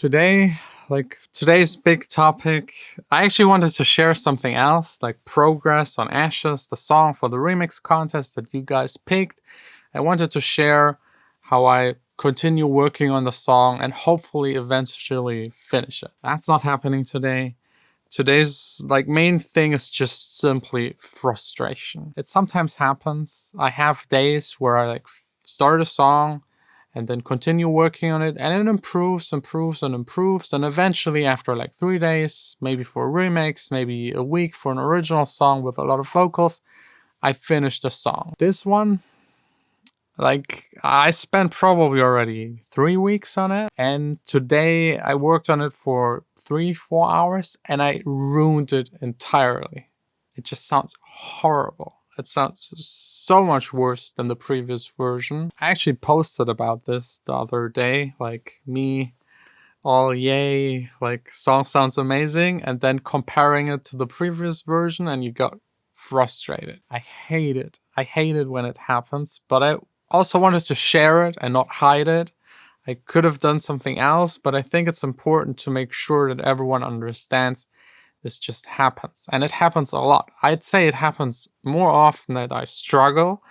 Today, today's big topic, I actually wanted to share something else, like progress on Ashes, the song for the remix contest that you guys picked. I wanted to share how I continue working on the song and hopefully eventually finish it. That's not happening today. Today's main thing is just simply frustration. It sometimes happens. I have days where I start a song and then continue working on it, and it improves, and eventually after 3 days, maybe for a remix, maybe a week for an original song with a lot of vocals, I finish the song. This one, I spent probably already 3 weeks on it, and today I worked on it for 3-4 hours and I ruined it entirely. It just sounds horrible. It sounds so much worse than the previous version. I actually posted about this the other day, me all yay, song sounds amazing, and then comparing it to the previous version and you got frustrated. I hate it. I hate it when it happens, but I also wanted to share it and not hide it. I could have done something else, but I think it's important to make sure that everyone understands this just happens. And it happens a lot. I'd say it happens more often that I struggle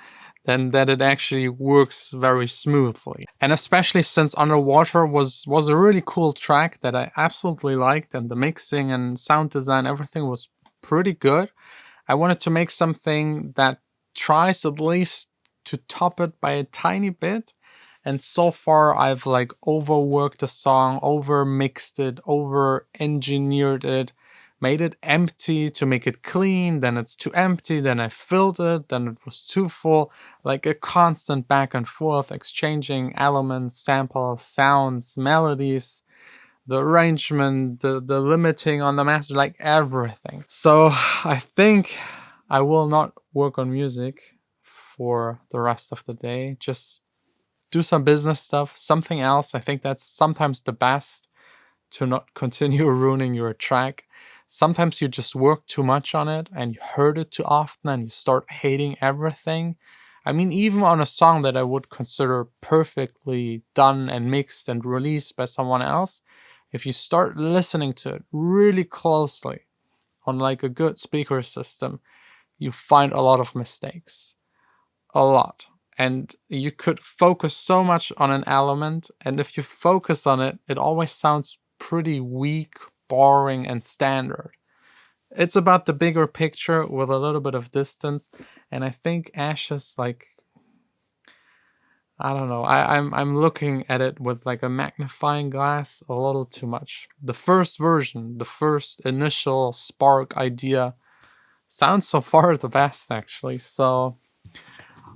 than that it actually works very smoothly. And especially since Underwater was a really cool track that I absolutely liked, and the mixing and sound design, everything was pretty good. I wanted to make something that tries at least to top it by a tiny bit. And so far I've overworked the song, over mixed it, over engineered it, made it empty to make it clean, then it's too empty, then I filled it, then it was too full, like a constant back and forth, exchanging elements, samples, sounds, melodies, the arrangement, the limiting on the master, everything. So I think I will not work on music for the rest of the day. Just do some business stuff, something else. I think that's sometimes the best, to not continue ruining your track. Sometimes you just work too much on it and you heard it too often and you start hating everything. I mean, even on a song that I would consider perfectly done and mixed and released by someone else, if you start listening to it really closely on a good speaker system, you find a lot of mistakes. A lot. And you could focus so much on an element, and if you focus on it, it always sounds pretty weak, boring, and standard. It's about the bigger picture with a little bit of distance, and I think Ashes, I don't know, I'm looking at it with a magnifying glass a little too much. The first version, the first initial spark idea, sounds so far the best actually, so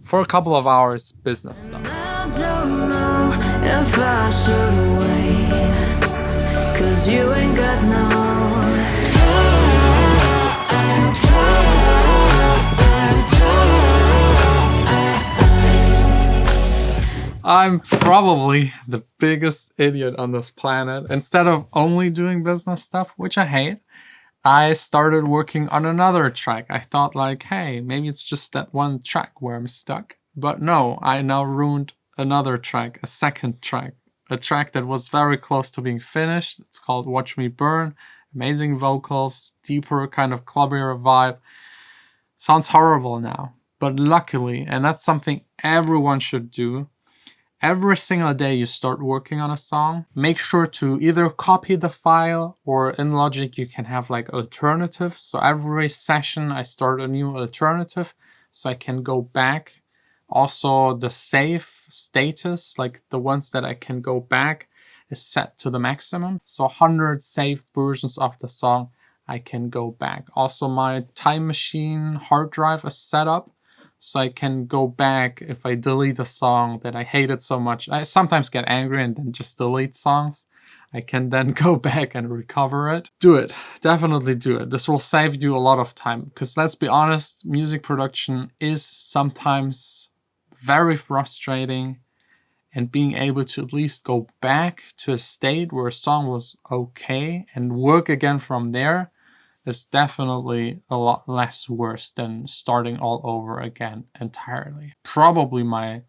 for a couple of hours, business stuff. I don't know if I should wait, 'cause you ain't got no I'm probably the biggest idiot on this planet. Instead of only doing business stuff, which I hate, I started working on another track. I thought hey, maybe it's just that one track where I'm stuck. But no, I now ruined another track, a second track. A track that was very close to being finished. It's called Watch Me Burn. Amazing vocals, deeper, kind of clubbier vibe. Sounds horrible now. But luckily, and that's something everyone should do, every single day you start working on a song, make sure to either copy the file, or in Logic you can have alternatives. So every session I start a new alternative so I can go back. Also the save status, the ones that I can go back, is set to the maximum. So 100 saved versions of the song I can go back. Also my time machine hard drive is set up, so I can go back if I delete a song that I hated so much. I sometimes get angry and then just delete songs. I can then go back and recover it. Do it. Definitely do it. This will save you a lot of time. Because let's be honest, music production is sometimes very frustrating. And being able to at least go back to a state where a song was okay and work again from there is definitely a lot less worse than starting all over again entirely. Probably my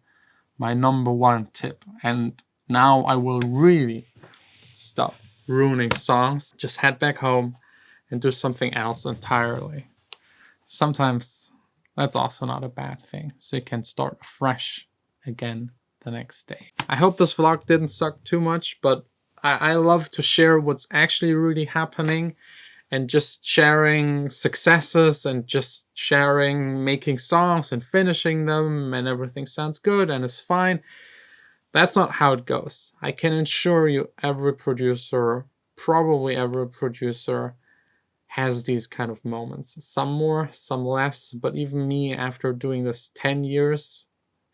number one tip. And now I will really stop ruining songs, just head back home and do something else entirely. Sometimes that's also not a bad thing, so you can start fresh again the next day. I hope this vlog didn't suck too much, but I love to share what's actually really happening, and just sharing successes and just sharing making songs and finishing them and everything sounds good and is fine. That's not how it goes. I can assure you every producer, probably every producer, has these kind of moments. Some more, some less, but even me, after doing this 10 years,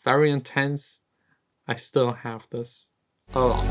very intense, I still have this a lot.